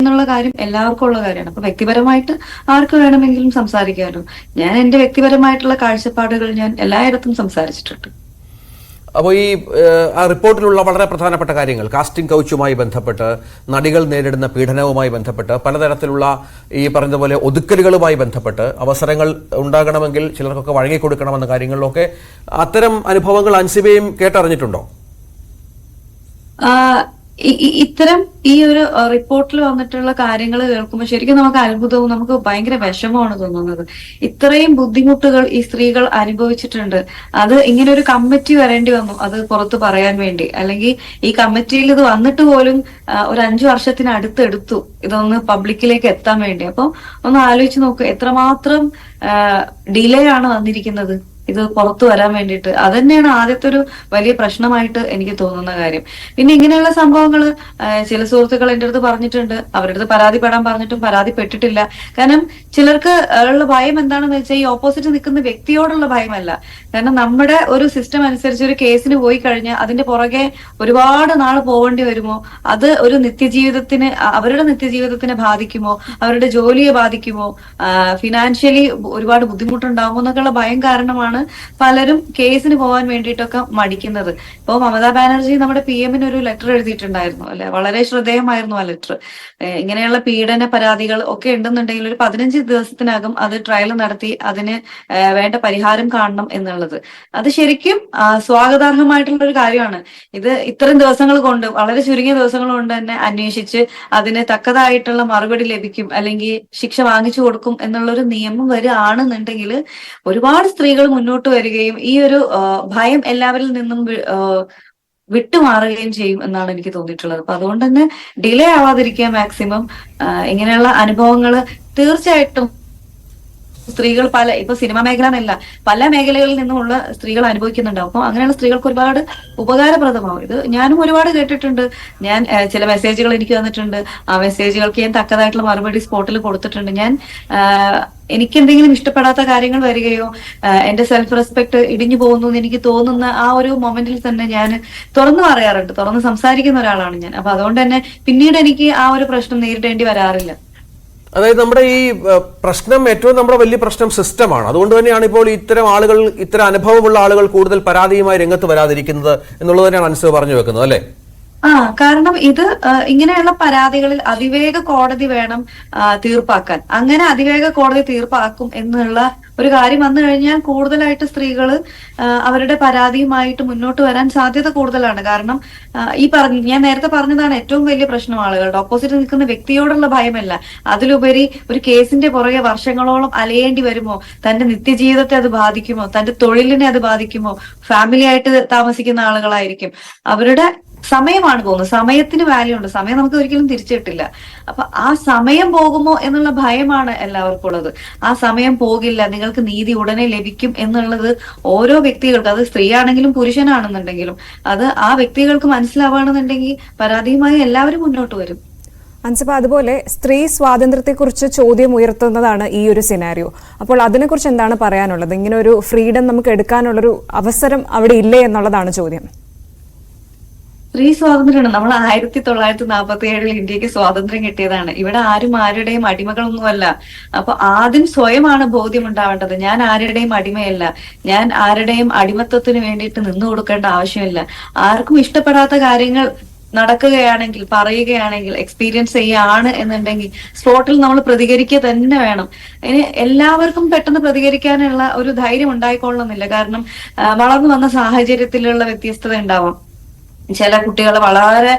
എന്നുള്ള കാര്യം എല്ലാവർക്കും ഉള്ള കാര്യമാണ്. അപ്പൊ വ്യക്തിപരമായിട്ട് ആർക്ക് വേണമെങ്കിലും സംസാരിക്കാമല്ലോ. ഞാൻ എന്റെ വ്യക്തിപരമായിട്ടുള്ള കാഴ്ചപ്പാടുകൾ ഞാൻ എല്ലായിടത്തും സംസാരിച്ചിട്ടുണ്ട്. അപ്പോൾ ഈ ആ റിപ്പോർട്ടിലുള്ള വളരെ പ്രധാനപ്പെട്ട കാര്യങ്ങൾ, കാസ്റ്റിംഗ് കൗച്ചുമായി ബന്ധപ്പെട്ട്, നടികൾ നേരിടുന്ന പീഡനവുമായി ബന്ധപ്പെട്ട്, പലതരത്തിലുള്ള ഈ പറഞ്ഞതുപോലെ ഒതുക്കലുകളുമായി ബന്ധപ്പെട്ട്, അവസരങ്ങൾ ഉണ്ടാകണമെങ്കിൽ ചിലർക്കൊക്കെ വഴങ്ങിക്കൊടുക്കണമെന്ന കാര്യങ്ങളിലൊക്കെ അത്തരം അനുഭവങ്ങൾ അൻസിബയും കേട്ടറിഞ്ഞിട്ടുണ്ടോ? ഇത്തരം ഈ ഒരു റിപ്പോർട്ടിൽ വന്നിട്ടുള്ള കാര്യങ്ങൾ കേൾക്കുമ്പോൾ ശരിക്കും നമുക്ക് അത്ഭുതവും നമുക്ക് ഭയങ്കര വിഷമമാണ് തോന്നുന്നത്. ഇത്രയും ബുദ്ധിമുട്ടുകൾ ഈ സ്ത്രീകൾ അനുഭവിച്ചിട്ടുണ്ട്. അത് ഇങ്ങനെ ഒരു കമ്മിറ്റി വരേണ്ടി വന്നു അത് പുറത്ത് പറയാൻ വേണ്ടി. അല്ലെങ്കിൽ ഈ കമ്മിറ്റിയിൽ ഇത് വന്നിട്ട് പോലും ഒരു 5 വർഷത്തിന് അടുത്തെടുത്തു ഇതൊന്ന് പബ്ലിക്കിലേക്ക് എത്താൻ വേണ്ടി. അപ്പൊ ഒന്ന് ആലോചിച്ച് നോക്ക്, എത്രമാത്രം ഡിലേ ആണ് വന്നിരിക്കുന്നത് ഇത് പുറത്തു വരാൻ വേണ്ടിയിട്ട്. അത് തന്നെയാണ് ആദ്യത്തെ ഒരു വലിയ പ്രശ്നമായിട്ട് എനിക്ക് തോന്നുന്ന കാര്യം. പിന്നെ ഇങ്ങനെയുള്ള സംഭവങ്ങൾ ചില സുഹൃത്തുക്കൾ എൻ്റെ അടുത്ത് പറഞ്ഞിട്ടുണ്ട്, അവരുടെ അടുത്ത് പരാതിപ്പെടാൻ പറഞ്ഞിട്ടും പരാതിപ്പെട്ടിട്ടില്ല. കാരണം ചിലർക്ക് ഉള്ള ഭയം എന്താണെന്ന് വെച്ചാൽ ഈ ഓപ്പോസിറ്റ് നിൽക്കുന്ന വ്യക്തിയോടുള്ള ഭയമല്ല. കാരണം നമ്മുടെ ഒരു സിസ്റ്റം അനുസരിച്ച് ഒരു കേസിന് പോയി കഴിഞ്ഞാൽ അതിന്റെ പുറകെ ഒരുപാട് നാൾ പോകേണ്ടി വരുമോ, അത് ഒരു നിത്യജീവിതത്തിന് അവരുടെ നിത്യജീവിതത്തിനെ ബാധിക്കുമോ, അവരുടെ ജോലിയെ ബാധിക്കുമോ, ഫിനാൻഷ്യലി ഒരുപാട് ബുദ്ധിമുട്ടുണ്ടാകുമോ എന്നൊക്കെയുള്ള ഭയം കാരണമാണ് പലരും കേസിന് പോകാൻ വേണ്ടിയിട്ടൊക്കെ മടിക്കുന്നത്. ഇപ്പൊ മമതാ ബാനർജി നമ്മുടെ PM-ന് ഒരു ലെറ്റർ എഴുതിയിട്ടുണ്ടായിരുന്നു അല്ലെ, വളരെ ശ്രദ്ധേയമായിരുന്നു ആ ലെറ്റർ. ഇങ്ങനെയുള്ള പീഡന പരാതികൾ ഒക്കെ ഉണ്ടെന്നുണ്ടെങ്കിൽ ഒരു 15 ദിവസത്തിനകം അത് ട്രയൽ നടത്തി അതിന് വേണ്ട പരിഹാരം കാണണം എന്നുള്ളത്. അത് ശരിക്കും സ്വാഗതാർഹമായിട്ടുള്ള ഒരു കാര്യമാണ്. ഇത് ഇത്തരം ദിവസങ്ങൾ കൊണ്ട്, വളരെ ചുരുങ്ങിയ ദിവസങ്ങൾ കൊണ്ട് തന്നെ അന്വേഷിച്ച് അതിന് തക്കതായിട്ടുള്ള മറുപടി ലഭിക്കും അല്ലെങ്കിൽ ശിക്ഷ വാങ്ങിച്ചു കൊടുക്കും എന്നുള്ളൊരു നിയമം വരികയാണെന്നുണ്ടെങ്കിൽ ഒരുപാട് സ്ത്രീകൾ മുന്നോട്ട് വരികയും ഈ ഒരു ഭയം എല്ലാവരിൽ നിന്നും വിട്ടുമാറുകയും ചെയ്യും എന്നാണ് എനിക്ക് തോന്നിയിട്ടുള്ളത്. അപ്പൊ അതുകൊണ്ട് തന്നെ ഡിലേ ആവാതിരിക്കുക മാക്സിമം. ഇങ്ങനെയുള്ള അനുഭവങ്ങൾ തീർച്ചയായിട്ടും സ്ത്രീകൾ ഇപ്പൊ സിനിമാ മേഖല എന്നല്ല, പല മേഖലകളിൽ നിന്നുമുള്ള സ്ത്രീകൾ അനുഭവിക്കുന്നുണ്ടാവും. അപ്പൊ അങ്ങനെയുള്ള സ്ത്രീകൾക്ക് ഒരുപാട് ഉപകാരപ്രദമാവും ഇത്. ഞാനും ഒരുപാട് കേട്ടിട്ടുണ്ട്. ഞാൻ ചില മെസ്സേജുകൾ എനിക്ക് വന്നിട്ടുണ്ട്. ആ മെസ്സേജുകൾക്ക് ഞാൻ തക്കതായിട്ടുള്ള മറുപടി സ്പോട്ടിൽ കൊടുത്തിട്ടുണ്ട്. ഞാൻ എനിക്ക് എന്തെങ്കിലും ഇഷ്ടപ്പെടാത്ത കാര്യങ്ങൾ വരികയോ എന്റെ സെൽഫ് റെസ്പെക്ട് ഇടിഞ്ഞു പോകുന്നു എന്ന് എനിക്ക് തോന്നുന്ന ആ ഒരു മൊമെന്റിൽ തന്നെ ഞാൻ തുറന്നു പറയാറുണ്ട്. തുറന്ന് സംസാരിക്കുന്ന ഒരാളാണ് ഞാൻ. അപ്പൊ അതുകൊണ്ട് തന്നെ പിന്നീട് എനിക്ക് ആ ഒരു പ്രശ്നം നേരിടേണ്ടി വരാറില്ല. അതായത് നമ്മുടെ ഈ പ്രശ്നം, ഏറ്റവും നമ്മുടെ വലിയ പ്രശ്നം സിസ്റ്റമാണ്. അതുകൊണ്ട് തന്നെയാണ് ഇപ്പോൾ ഇത്തരം ആളുകൾ, ഇത്തരം അനുഭവമുള്ള ആളുകൾ കൂടുതൽ പരാതിയുമായി രംഗത്ത് വരാതിരിക്കുന്നത് എന്നുള്ളത് തന്നെയാണ് അൻസിബ പറഞ്ഞു വെക്കുന്നത് അല്ലെ? കാരണം ഇത് ഇങ്ങനെയുള്ള പരാതികളിൽ അതിവേഗ കോടതി വേണം തീർപ്പാക്കാൻ. അങ്ങനെ അതിവേഗ കോടതി തീർപ്പാക്കും എന്നുള്ള ഒരു കാര്യം വന്നു കഴിഞ്ഞാൽ കൂടുതലായിട്ട് സ്ത്രീകൾ അവരുടെ പരാതിയുമായിട്ട് മുന്നോട്ട് വരാൻ സാധ്യത കൂടുതലാണ്. കാരണം ഞാൻ നേരത്തെ പറഞ്ഞതാണ് ഏറ്റവും വലിയ പ്രശ്നം ആളുകളുടെ ഓപ്പോസിറ്റ് നിൽക്കുന്ന വ്യക്തിയോടുള്ള ഭയമല്ല, അതിലുപരി ഒരു കേസിന്റെ പുറകെ വർഷങ്ങളോളം അലയേണ്ടി വരുമോ, തന്റെ നിത്യജീവിതത്തെ അത് ബാധിക്കുമോ, തന്റെ തൊഴിലിനെ അത് ബാധിക്കുമോ, ഫാമിലി ആയിട്ട് താമസിക്കുന്ന ആളുകളായിരിക്കും, അവരുടെ സമയമാണ് പോകുന്നത്. സമയത്തിന് വാല്യൂ ഉണ്ട്, സമയം നമുക്ക് ഒരിക്കലും തിരിച്ചു കിട്ടില്ല. അപ്പൊ ആ സമയം പോകുമോ എന്നുള്ള ഭയമാണ് എല്ലാവർക്കും ഉള്ളത്. ആ സമയം പോകില്ല, നിങ്ങൾക്ക് നീതി ഉടനെ ലഭിക്കും എന്നുള്ളത് ഓരോ വ്യക്തികൾക്കും, അത് സ്ത്രീയാണെങ്കിലും പുരുഷനാണെന്നുണ്ടെങ്കിലും അത് ആ വ്യക്തികൾക്ക് മനസ്സിലാവുകയാണെന്നുണ്ടെങ്കിൽ പരാതിയുമായി എല്ലാവരും മുന്നോട്ട് വരും. അൻസിബ, അതുപോലെ സ്ത്രീ സ്വാതന്ത്ര്യത്തെക്കുറിച്ച് ചോദ്യം ഉയർത്തുന്നതാണ് ഈ ഒരു സിനാരിയോ. അപ്പോൾ അതിനെക്കുറിച്ച് എന്താണ് പറയാനുള്ളത്? ഇങ്ങനെ ഒരു ഫ്രീഡം നമുക്ക് എടുക്കാനുള്ളൊരു അവസരം അവിടെ ഇല്ലേ എന്നുള്ളതാണ് ചോദ്യം. സ്ത്രീ സ്വാതന്ത്ര്യമാണ്. നമ്മൾ 1947 ഇന്ത്യക്ക് സ്വാതന്ത്ര്യം കിട്ടിയതാണ്. ഇവിടെ ആരും ആരുടെയും അടിമകളൊന്നുമല്ല. അപ്പൊ ആദ്യം സ്വയമാണ് ബോധ്യം ഉണ്ടാവേണ്ടത്. ഞാൻ ആരുടെയും അടിമയല്ല, ഞാൻ ആരുടെയും അടിമത്വത്തിന് വേണ്ടിയിട്ട് നിന്നു കൊടുക്കേണ്ട ആവശ്യമില്ല. ആർക്കും ഇഷ്ടപ്പെടാത്ത കാര്യങ്ങൾ നടക്കുകയാണെങ്കിൽ, പറയുകയാണെങ്കിൽ, എക്സ്പീരിയൻസ് ചെയ്യുകയാണ് എന്നുണ്ടെങ്കിൽ സ്പോട്ടിൽ നമ്മൾ പ്രതികരിക്കുക തന്നെ വേണം. ഇനി എല്ലാവർക്കും പെട്ടെന്ന് പ്രതികരിക്കാനുള്ള ഒരു ധൈര്യം ഉണ്ടായിക്കൊള്ളണമെന്നില്ല. കാരണം വളർന്നു വന്ന സാഹചര്യത്തിലുള്ള വ്യത്യസ്തത ഉണ്ടാവാം. ചില കുട്ടികൾ വളരെ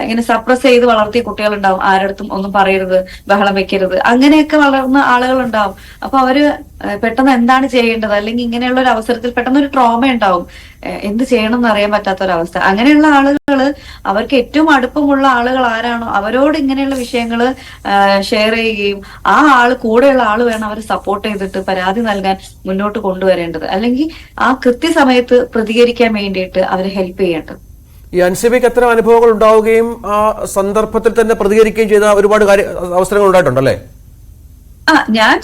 ഇങ്ങനെ സപ്രസ് ചെയ്ത് വളർത്തിയ കുട്ടികളുണ്ടാവും. ആരടുത്തും ഒന്നും പറയരുത്, ബഹളം വെക്കരുത്, അങ്ങനെയൊക്കെ വളർന്ന ആളുകളുണ്ടാവും. അപ്പൊ അവര് പെട്ടെന്ന് എന്താണ് ചെയ്യേണ്ടത്, അല്ലെങ്കിൽ ഇങ്ങനെയുള്ള ഒരു അവസരത്തിൽ പെട്ടെന്ന് ഒരു ട്രോമ ഉണ്ടാവും, എന്ത് ചെയ്യണം എന്ന് അറിയാൻ പറ്റാത്തൊരവസ്ഥ. അങ്ങനെയുള്ള ആളുകള് അവർക്ക് ഏറ്റവും അടുപ്പമുള്ള ആളുകൾ ആരാണോ അവരോട് ഇങ്ങനെയുള്ള വിഷയങ്ങൾ ഷെയർ ചെയ്യുകയും ആ ആള് കൂടെയുള്ള ആള് വേണം അവരെ സപ്പോർട്ട് ചെയ്തിട്ട് പരാതി നൽകാൻ മുന്നോട്ട് കൊണ്ടുവരേണ്ടത്. അല്ലെങ്കിൽ ആ കൃത്യസമയത്ത് പ്രതികരിക്കാൻ വേണ്ടിയിട്ട് അവരെ ഹെൽപ്പ് ചെയ്യേണ്ടത്. ഈ അൻസിബയ്ക്ക് അത്തരം അനുഭവങ്ങൾ ഉണ്ടാവുകയും ആ സന്ദർഭത്തിൽ തന്നെ പ്രതികരിക്കുകയും ചെയ്ത ഒരുപാട് അവസരങ്ങൾ ഉണ്ടായിട്ടുണ്ടല്ലേ? ഞാൻ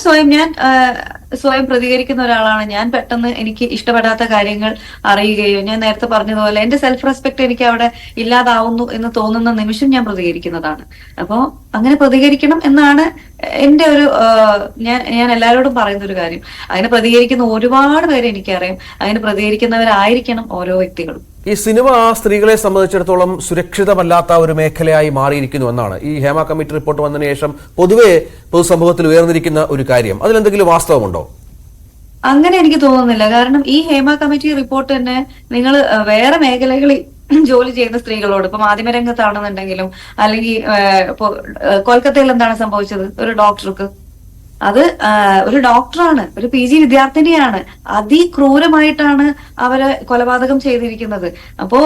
സ്വയം പ്രതികരിക്കുന്ന ഒരാളാണ്. ഞാൻ പെട്ടെന്ന് എനിക്ക് ഇഷ്ടപ്പെടാത്ത കാര്യങ്ങൾ അറിയുകയോ, ഞാൻ നേരത്തെ പറഞ്ഞതുപോലെ എന്റെ സെൽഫ് റെസ്പെക്ട് എനിക്ക് അവിടെ ഇല്ലാതാവുന്നു എന്ന് തോന്നുന്ന നിമിഷം ഞാൻ പ്രതികരിക്കുന്നതാണ്. അപ്പോ അങ്ങനെ പ്രതികരിക്കണം എന്നാണ് എന്റെ ഒരു ഞാൻ എല്ലാവരോടും പറയുന്ന ഒരു കാര്യം. അങ്ങനെ പ്രതികരിക്കുന്ന ഒരുപാട് പേരെ എനിക്കറിയാം. അങ്ങനെ പ്രതികരിക്കുന്നവരായിരിക്കണം ഓരോ വ്യക്തികളും. ഈ സിനിമ സ്ത്രീകളെ സംബന്ധിച്ചിടത്തോളം സുരക്ഷിതമല്ലാത്ത ഒരു മേഖലയായി മാറിയിരിക്കുന്നു എന്നാണ് ഈ ഹേമ കമ്മിറ്റി റിപ്പോർട്ട് വന്നതിന് ശേഷം പൊതുവെ പൊതുസമൂഹത്തിൽ ഉയർന്നിരിക്കുന്ന ഒരു കാര്യം. അതിലെന്തെങ്കിലും വാസ്തവമുണ്ടോ? അങ്ങനെ എനിക്ക് തോന്നുന്നില്ല. കാരണം ഈ ഹേമ കമ്മിറ്റി റിപ്പോർട്ട് തന്നെ നിങ്ങൾ വേറെ മേഖലകളിൽ ജോലി ചെയ്യുന്ന സ്ത്രീകളോട്, ഇപ്പൊ മാധ്യമരംഗത്താണെന്നുണ്ടെങ്കിലും അല്ലെങ്കിൽ ഇപ്പൊ കൊൽക്കത്തയിൽ എന്താണ് സംഭവിച്ചത്? ഒരു ഡോക്ടർക്ക്, അത് ഒരു ഡോക്ടറാണ്, ഒരു PG വിദ്യാർത്ഥിനിയാണ്, അതിക്രൂരമായിട്ടാണ് അവരെ കൊലപാതകം ചെയ്തിരിക്കുന്നത്. അപ്പോ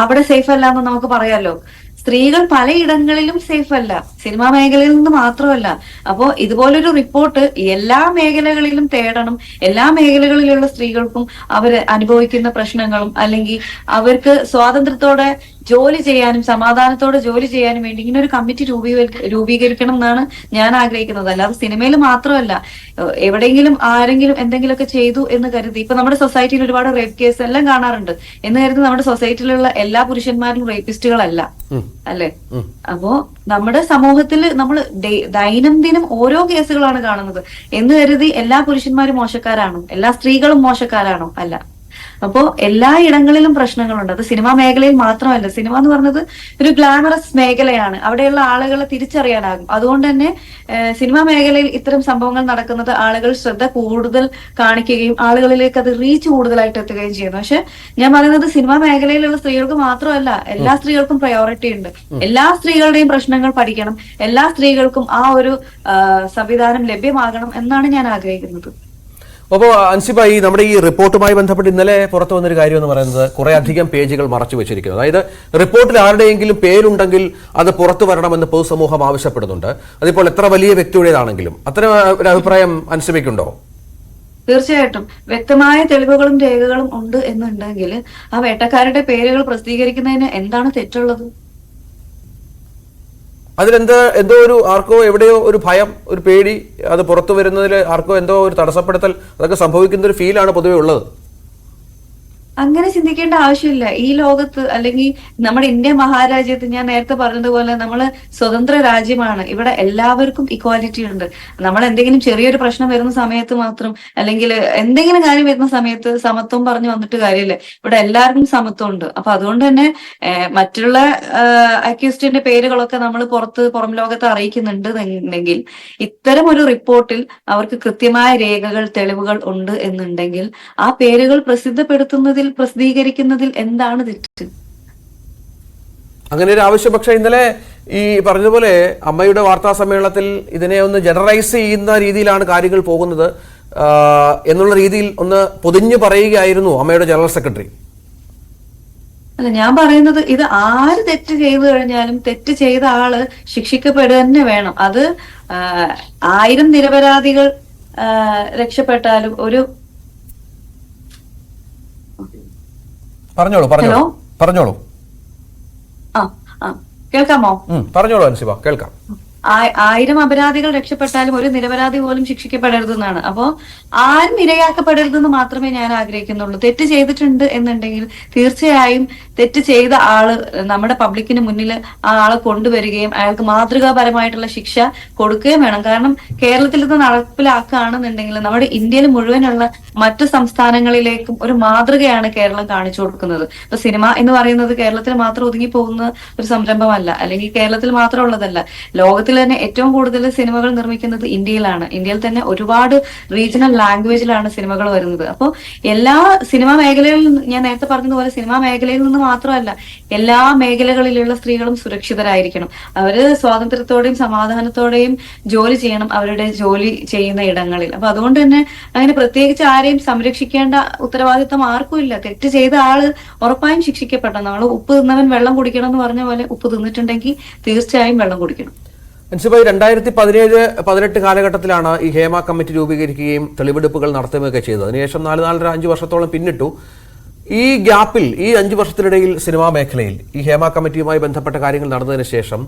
അവിടെ സേഫ് അല്ല എന്ന് നമുക്ക് പറയാലോ. സ്ത്രീകൾ പലയിടങ്ങളിലും സേഫ് അല്ല, സിനിമാ മേഖലയിൽ നിന്ന് മാത്രമല്ല. അപ്പോ ഇതുപോലൊരു റിപ്പോർട്ട് എല്ലാ മേഖലകളിലും തേടണം. എല്ലാ മേഖലകളിലുള്ള സ്ത്രീകൾക്കും അവർ അനുഭവിക്കുന്ന പ്രശ്നങ്ങളും അല്ലെങ്കിൽ അവർക്ക് സ്വാതന്ത്ര്യത്തോടെ ജോലി ചെയ്യാനും സമാധാനത്തോടെ ജോലി ചെയ്യാനും വേണ്ടി ഇങ്ങനെ ഒരു കമ്മിറ്റി രൂപീകരിക്കണം എന്നാണ് ഞാൻ ആഗ്രഹിക്കുന്നത്. അല്ലാതെ സിനിമയിൽ മാത്രമല്ല, എവിടെയെങ്കിലും ആരെങ്കിലും എന്തെങ്കിലുമൊക്കെ ചെയ്തു എന്ന് കരുതി, ഇപ്പൊ നമ്മുടെ സൊസൈറ്റിയിൽ ഒരുപാട് റേപ്പ് കേസ് എല്ലാം കാണാറുണ്ട് എന്ന് കരുതി നമ്മുടെ സൊസൈറ്റിയിലുള്ള എല്ലാ പുരുഷന്മാരും റേപ്പിസ്റ്റുകളല്ല, അല്ലെ? അപ്പോ നമ്മുടെ സമൂഹത്തിൽ നമ്മൾ ദൈനംദിനം ഓരോ കേസുകളാണ് കാണുന്നത് എന്ന് കരുതി എല്ലാ പുരുഷന്മാരും മോശക്കാരാണോ? എല്ലാ സ്ത്രീകളും മോശക്കാരാണോ? അല്ല. അപ്പോ എല്ലാ ഇടങ്ങളിലും പ്രശ്നങ്ങളുണ്ട്. അത് സിനിമാ മേഖലയിൽ മാത്രമല്ല. സിനിമ എന്ന് പറഞ്ഞത് ഒരു ഗ്ലാമറസ് മേഖലയാണ്, അവിടെയുള്ള ആളുകളെ തിരിച്ചറിയാനാകും. അതുകൊണ്ട് തന്നെ സിനിമാ മേഖലയിൽ ഇത്തരം സംഭവങ്ങൾ നടക്കുന്നത് ആളുകൾ ശ്രദ്ധ കൂടുതൽ കാണിക്കുകയും ആളുകളിലേക്ക് അത് റീച്ച് കൂടുതലായിട്ട് എത്തുകയും ചെയ്യുന്നു. പക്ഷെ ഞാൻ പറയുന്നത് സിനിമാ മേഖലയിലുള്ള സ്ത്രീകൾക്ക് മാത്രമല്ല, എല്ലാ സ്ത്രീകൾക്കും പ്രയോറിറ്റി ഉണ്ട്. എല്ലാ സ്ത്രീകളുടെയും പ്രശ്നങ്ങൾ പഠിക്കണം, എല്ലാ സ്ത്രീകൾക്കും ആ ഒരു സംവിധാനം ലഭ്യമാകണം എന്നാണ് ഞാൻ ആഗ്രഹിക്കുന്നത്. അപ്പോൾ അൻസിബ, ഈ നമ്മുടെ ഈ റിപ്പോർട്ടുമായി ബന്ധപ്പെട്ട് ഇന്നലെ പുറത്തു വന്നൊരു കാര്യം എന്ന് പറയുന്നത് കുറെ അധികം പേജുകൾ മറച്ചു വെച്ചിരിക്കുന്നു. അതായത് റിപ്പോർട്ടിൽ ആരുടെയെങ്കിലും പേരുണ്ടെങ്കിൽ അത് പുറത്തു വരണമെന്ന് പൊതുസമൂഹം ആവശ്യപ്പെടുന്നുണ്ട്. അതിപ്പോൾ എത്ര വലിയ വ്യക്തിയുടേതാണെങ്കിലും. അത്തരം ഒരു അഭിപ്രായം അൻസിബയ്ക്കുണ്ടോ? തീർച്ചയായിട്ടും വ്യക്തമായ തെളിവുകളും രേഖകളും ഉണ്ട് എന്നുണ്ടെങ്കിൽ ആ വേട്ടക്കാരുടെ പേരുകൾ പ്രസിദ്ധീകരിക്കുന്നതിന് എന്താണ് തെറ്റുള്ളത്? എന്തോ ഒരു ആർക്കോ എവിടെയോ ഒരു ഭയം, ഒരു പേടി, അത് പുറത്തു വരുന്നതിൽ ആർക്കോ എന്തോ ഒരു തടസ്സപ്പെടുത്തൽ, അതൊക്കെ സംഭവിക്കുന്ന ഒരു ഫീലാണ് പൊതുവെ ഉള്ളത്. അങ്ങനെ ചിന്തിക്കേണ്ട ആവശ്യമില്ല. ഈ ലോകത്ത് അല്ലെങ്കിൽ നമ്മുടെ ഇന്ത്യ മഹാരാജ്യത്ത് ഞാൻ നേരത്തെ പറഞ്ഞതുപോലെ നമ്മള് സ്വതന്ത്ര രാജ്യമാണ്. ഇവിടെ എല്ലാവർക്കും ഇക്വാലിറ്റി ഉണ്ട്. നമ്മൾ എന്തെങ്കിലും ചെറിയൊരു പ്രശ്നം വരുന്ന സമയത്ത് മാത്രം അല്ലെങ്കിൽ എന്തെങ്കിലും കാര്യം വരുന്ന സമയത്ത് സമത്വം പറഞ്ഞു വന്നിട്ട് കാര്യമില്ല. ഇവിടെ എല്ലാവർക്കും സമത്വം ഉണ്ട്. അപ്പൊ അതുകൊണ്ട് തന്നെ മറ്റുള്ള അക്യൂസ്റ്റിന്റെ പേരുകളൊക്കെ നമ്മൾ പുറം ലോകത്ത് അറിയിക്കുന്നുണ്ട് എന്നുണ്ടെങ്കിൽ, ഇത്തരം ഒരു റിപ്പോർട്ടിൽ അവർക്ക് കൃത്യമായ രേഖകൾ, തെളിവുകൾ ഉണ്ട് എന്നുണ്ടെങ്കിൽ ആ പേരുകൾ പ്രസിദ്ധീകരിക്കുന്നതിൽ എന്താണ് തെറ്റ്? അങ്ങനെ ഒരു ആവശ്യം പക്ഷെ ഇന്നലെ ഈ പറഞ്ഞതുപോലെ അമ്മയുടെ വാർത്താ സമ്മേളനത്തിൽ ഇതിനെ ഒന്ന് ജനറലൈസ് ചെയ്യുന്ന രീതിയിലാണ് കാര്യങ്ങൾ പോകുന്നത് എന്നുള്ള രീതിയിൽ ഒന്ന് പൊതിഞ്ഞു പറയുകയായിരുന്നു അമ്മയുടെ ജനറൽ സെക്രട്ടറി. അല്ല, ഞാൻ പറയുന്നത് ഇത് ആര് തെറ്റ് ചെയ്തു കഴിഞ്ഞാലും തെറ്റ് ചെയ്ത ആള് ശിക്ഷിക്കപ്പെടുക തന്നെ വേണം. അത് 1000 നിരപരാധികൾ രക്ഷപ്പെട്ടാലും ഒരു പറഞ്ഞോളൂ. കേൾക്കാമോ? പറഞ്ഞോളൂ അൻസിബ, കേൾക്കാം. 1000 അപരാധികൾ രക്ഷപ്പെട്ടാലും ഒരു നിരപരാധി പോലും ശിക്ഷിക്കപ്പെടരുതെന്നാണ്. അപ്പോ ആരും ഇരയാക്കപ്പെടരുതെന്ന് മാത്രമേ ഞാൻ ആഗ്രഹിക്കുന്നുള്ളൂ. തെറ്റ് ചെയ്തിട്ടുണ്ട് എന്നുണ്ടെങ്കിൽ തീർച്ചയായും തെറ്റ് ചെയ്ത ആള് നമ്മുടെ പബ്ലിക്കിന് മുന്നിൽ ആ ആളെ കൊണ്ടുവരികയും അയാൾക്ക് മാതൃകാപരമായിട്ടുള്ള ശിക്ഷ കൊടുക്കുകയും വേണം. കാരണം കേരളത്തിൽ ഇത് നടപ്പിലാക്കുകയാണെന്നുണ്ടെങ്കിൽ നമ്മുടെ ഇന്ത്യയിൽ മുഴുവനുള്ള മറ്റു സംസ്ഥാനങ്ങളിലേക്കും ഒരു മാതൃകയാണ് കേരളം കാണിച്ചു കൊടുക്കുന്നത്. ഇപ്പൊ സിനിമ എന്ന് പറയുന്നത് കേരളത്തിൽ മാത്രം ഒതുങ്ങി പോകുന്ന ഒരു സംരംഭമല്ല, അല്ലെങ്കിൽ കേരളത്തിൽ മാത്രം ഉള്ളതല്ല. ലോകത്തിൽ തന്നെ ഏറ്റവും കൂടുതൽ സിനിമകൾ നിർമ്മിക്കുന്നത് ഇന്ത്യയിലാണ്. ഇന്ത്യയിൽ തന്നെ ഒരുപാട് റീജിയണൽ ലാംഗ്വേജിലാണ് സിനിമകൾ വരുന്നത്. അപ്പോൾ എല്ലാ സിനിമാ മേഖലയിൽ, ഞാൻ നേരത്തെ പറഞ്ഞതുപോലെ സിനിമാ മേഖലയിൽ നിന്ന് മാത്രമല്ല, എല്ലാ മേഖലകളിലുള്ള സ്ത്രീകളും സുരക്ഷിതരായിരിക്കണം. അവര് സ്വാതന്ത്ര്യത്തോടെയും സമാധാനത്തോടെയും ജോലി ചെയ്യണം അവരുടെ ജോലി ചെയ്യുന്ന ഇടങ്ങളിൽ. അപ്പൊ അതുകൊണ്ട് തന്നെ അങ്ങനെ പ്രത്യേകിച്ച് ആരെയും സംരക്ഷിക്കേണ്ട ഉത്തരവാദിത്തം ആർക്കും ഇല്ല. തെറ്റ് ചെയ്ത ആള് ഉറപ്പായും ശിക്ഷിക്കപ്പെടണം. നമ്മൾ ഉപ്പ് തിന്നവൻ വെള്ളം കുടിക്കണം എന്ന് പറഞ്ഞ പോലെ ഉപ്പ് തിന്നിട്ടുണ്ടെങ്കിൽ തീർച്ചയായും വെള്ളം കുടിക്കണം. അൻസിബായി, 2017-18 കാലഘട്ടത്തിലാണ് ഈ ഹേമ കമ്മിറ്റി രൂപീകരിക്കുകയും തെളിവെടുപ്പുകൾ നടത്തുകയൊക്കെ ചെയ്തത്. അതിനുശേഷം 4-5 വർഷത്തോളം പിന്നിട്ടു. ഈ ഗ്യാപ്പിൽ ഈ 5 വർഷത്തിനിടയിൽ സിനിമാ മേഖലയിൽ ഈ ഹേമ കമ്മിറ്റിയുമായി ബന്ധപ്പെട്ട കാര്യങ്ങൾ നടന്നതിന് ശേഷം,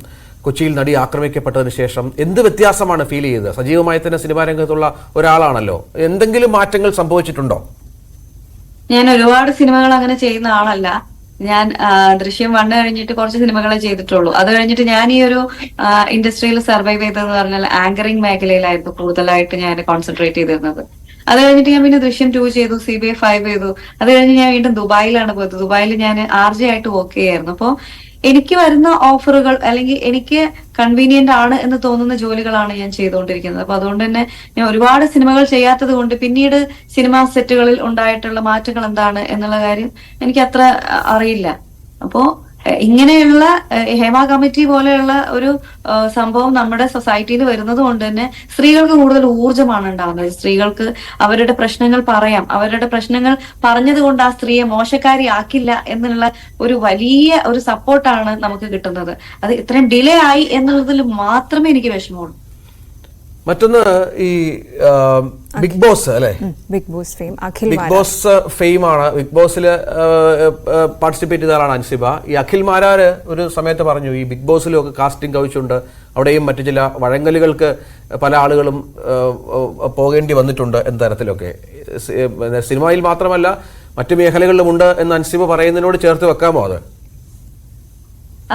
കൊച്ചിയിൽ നടി ആക്രമിക്കപ്പെട്ടതിന് ശേഷം എന്ത് വ്യത്യാസമാണ് ഫീൽ ചെയ്തത്? സജീവമായി തന്നെ സിനിമാ രംഗത്തുള്ള ഒരാളാണല്ലോ, എന്തെങ്കിലും മാറ്റങ്ങൾ സംഭവിച്ചിട്ടുണ്ടോ? ഞാൻ ഒരുപാട് സിനിമകൾ അങ്ങനെ ചെയ്യുന്ന ആളല്ല. ഞാൻ ദൃശ്യം 1 കഴിഞ്ഞിട്ട് കുറച്ച് സിനിമകളെ ചെയ്തിട്ടുള്ളൂ. അത് കഴിഞ്ഞിട്ട് ഞാൻ ഈ ഒരു ഇൻഡസ്ട്രിയിൽ സർവൈവ് ചെയ്തതെന്ന് പറഞ്ഞാൽ ആങ്കറിംഗ് മേഖലയിലായിരുന്നു കൂടുതലായിട്ട് ഞാൻ കോൺസെൻട്രേറ്റ് ചെയ്തിരുന്നത്. അത് കഴിഞ്ഞിട്ട് ഞാൻ പിന്നെ ദൃശ്യം 2 ചെയ്തു, CBI 5 ചെയ്തു. അത് കഴിഞ്ഞ് ഞാൻ വീണ്ടും ദുബായിലാണ് പോയത്. ദുബായിൽ ഞാൻ RJ ആയിട്ട് വർക്ക് ചെയ്യായിരുന്നു. അപ്പോൾ എനിക്ക് വരുന്ന ഓഫറുകൾ അല്ലെങ്കിൽ എനിക്ക് കൺവീനിയന്റ് ആണ് എന്ന് തോന്നുന്ന ജോലികളാണ് ഞാൻ ചെയ്തുകൊണ്ടിരിക്കുന്നത്. അപ്പൊ അതുകൊണ്ട് തന്നെ ഞാൻ ഒരുപാട് സിനിമകൾ ചെയ്യാത്തത് കൊണ്ട് പിന്നീട് സിനിമാ സെറ്റുകളിൽ ഉണ്ടായിട്ടുള്ള മാറ്റങ്ങൾ എന്താണ് എന്നുള്ള കാര്യം എനിക്ക് അത്ര അറിയില്ല. അപ്പോ ഇങ്ങനെയുള്ള ഹേമ കമ്മിറ്റി പോലെയുള്ള ഒരു സംഭവം നമ്മുടെ സൊസൈറ്റിയിൽ വരുന്നത് കൊണ്ട് തന്നെ സ്ത്രീകൾക്ക് കൂടുതൽ ഊർജ്ജമാണ് ഉണ്ടാകുന്നത്. സ്ത്രീകൾക്ക് അവരുടെ പ്രശ്നങ്ങൾ പറയാം. അവരുടെ പ്രശ്നങ്ങൾ പറഞ്ഞത് കൊണ്ട് ആ സ്ത്രീയെ മോശക്കാരി ആക്കില്ല എന്നുള്ള ഒരു വലിയ ഒരു സപ്പോർട്ടാണ് നമുക്ക് കിട്ടുന്നത്. അത് ഇത്രയും ഡിലേ ആയി എന്നുള്ളതിൽ മാത്രമേ എനിക്ക് വിഷമമുള്ളൂ. മറ്റൊന്ന് ഈ ബിഗ് ബോസ് അല്ലെ, Bigg Boss fame, Bigg Boss fame ആണ്. ബിഗ് ബോസിൽ പാർട്ടിസിപ്പേറ്റ് ചെയ്ത ആളാണ് അൻസിബ. ഈ അഖിൽ മാരാർ ഒരു സമയത്ത് പറഞ്ഞു ഈ ബിഗ് ബോസിലും ഒക്കെ കാസ്റ്റിംഗ് കൗച്ചുണ്ട്, അവിടെയും മറ്റു ചില വഴങ്ങലുകൾക്ക് പല ആളുകളും പോകേണ്ടി വന്നിട്ടുണ്ട് എന്ന തരത്തിലൊക്കെ. സിനിമയിൽ മാത്രമല്ല മറ്റു മേഖലകളിലുമുണ്ട് എന്ന് അൻസിബ പറയുന്നതിനോട് ചേർത്ത് വെക്കാമോ?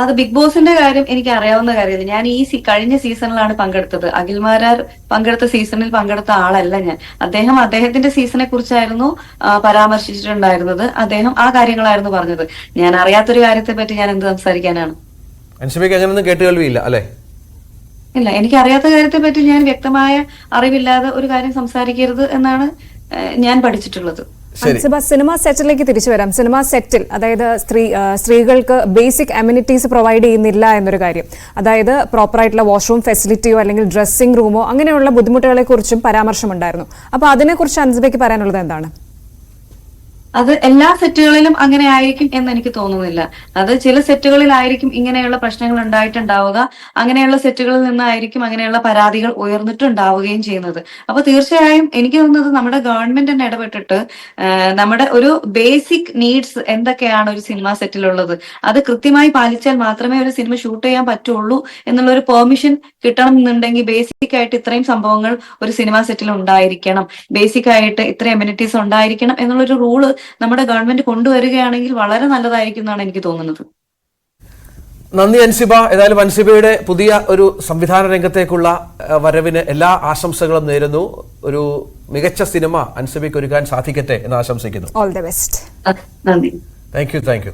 അത് ബിഗ് ബോസിന്റെ കാര്യം എനിക്ക് അറിയാവുന്ന കാര്യമില്ല. ഞാൻ ഈ കഴിഞ്ഞ സീസണിലാണ് പങ്കെടുത്തത്. അഖിൽമാരാർ പങ്കെടുത്ത സീസണിൽ പങ്കെടുത്ത ആളല്ല ഞാൻ. അദ്ദേഹത്തിന്റെ സീസണെ കുറിച്ചായിരുന്നു പരാമർശിച്ചിട്ടുണ്ടായിരുന്നത്. അദ്ദേഹം ആ കാര്യങ്ങളായിരുന്നു പറഞ്ഞത്. ഞാൻ അറിയാത്തൊരു കാര്യത്തെ പറ്റി ഞാൻ എന്ത് സംസാരിക്കാനാണ്? അൻസിബയ്ക്ക് അങ്ങനെയൊന്നും കേട്ടുകേൾവിയില്ല അല്ലെ? ഇല്ല, എനിക്ക് അറിയാത്ത കാര്യത്തെ പറ്റി ഞാൻ വ്യക്തമായ അറിവില്ലാതെ ഒരു കാര്യം സംസാരിക്കരുത് എന്നാണ് ഞാൻ പഠിച്ചിട്ടുള്ളത്. സിനിമ സെറ്റിലേക്ക് തിരിച്ചു വരാം. സിനിമ സെറ്റിൽ അതായത് സ്ത്രീകൾക്ക് ബേസിക് അമ്യൂണിറ്റീസ് പ്രൊവൈഡ് ചെയ്യുന്നില്ല എന്നൊരു കാര്യം, അതായത് പ്രോപ്പറായിട്ടുള്ള വാഷ്റൂം ഫെസിലിറ്റിയോ അല്ലെങ്കിൽ ഡ്രസ്സിംഗ് റൂമോ അങ്ങനെയുള്ള ബുദ്ധിമുട്ടുകളെ കുറിച്ചും പരാമർശമുണ്ടായിരുന്നു. അപ്പൊ അതിനെക്കുറിച്ച് അൻസിബയ്ക്ക് പറയാനുള്ളത് എന്താണ്? അത് എല്ലാ സെറ്റുകളിലും അങ്ങനെ ആയിരിക്കും എന്ന് എനിക്ക് തോന്നുന്നില്ല. അത് ചില സെറ്റുകളിലായിരിക്കും ഇങ്ങനെയുള്ള പ്രശ്നങ്ങൾ ഉണ്ടായിട്ടുണ്ടാവുക. അങ്ങനെയുള്ള സെറ്റുകളിൽ നിന്നായിരിക്കും അങ്ങനെയുള്ള പരാതികൾ ഉയർന്നിട്ടുണ്ടാവുകയും ചെയ്യുന്നത്. അപ്പൊ തീർച്ചയായും എനിക്ക് തോന്നുന്നത് നമ്മുടെ ഗവൺമെന്റ് തന്നെ ഇടപെട്ടിട്ട് നമ്മുടെ ഒരു ബേസിക് നീഡ്സ് എന്തൊക്കെയാണ് ഒരു സിനിമ സെറ്റിലുള്ളത് അത് കൃത്യമായി പാലിച്ചാൽ മാത്രമേ ഒരു സിനിമ ഷൂട്ട് ചെയ്യാൻ പറ്റുള്ളൂ എന്നുള്ള ഒരു പെർമിഷൻ കിട്ടണം എന്നുണ്ടെങ്കിൽ ബേസിക് ആയിട്ട് ഇത്രയും സംഭവങ്ങൾ ഒരു സിനിമ സെറ്റിൽ ഉണ്ടായിരിക്കണം, ബേസിക് ആയിട്ട് ഇത്രയും അമ്യൂണിറ്റീസ് ഉണ്ടായിരിക്കണം എന്നുള്ളൊരു റൂള് നമ്മുടെ ഗവൺമെന്റ് കൊണ്ടുവരികയാണെങ്കിൽ വളരെ നല്ലതായിരിക്കും എന്നാണ് എനിക്ക് തോന്നുന്നത്. നന്ദി അൻസിബ. ഏതായാലും അൻസിബയുടെ പുതിയ ഒരു സംവിധാന രംഗത്തേക്കുള്ള വരവിന് എല്ലാ ആശംസകളും നേരുന്നു. ഒരു മികച്ച സിനിമ അൻസിബയ്ക്ക് ഒരുക്കാൻ സാധിക്കട്ടെ എന്ന് ആശംസിക്കുന്നു. All the best. നന്ദി. Thank U.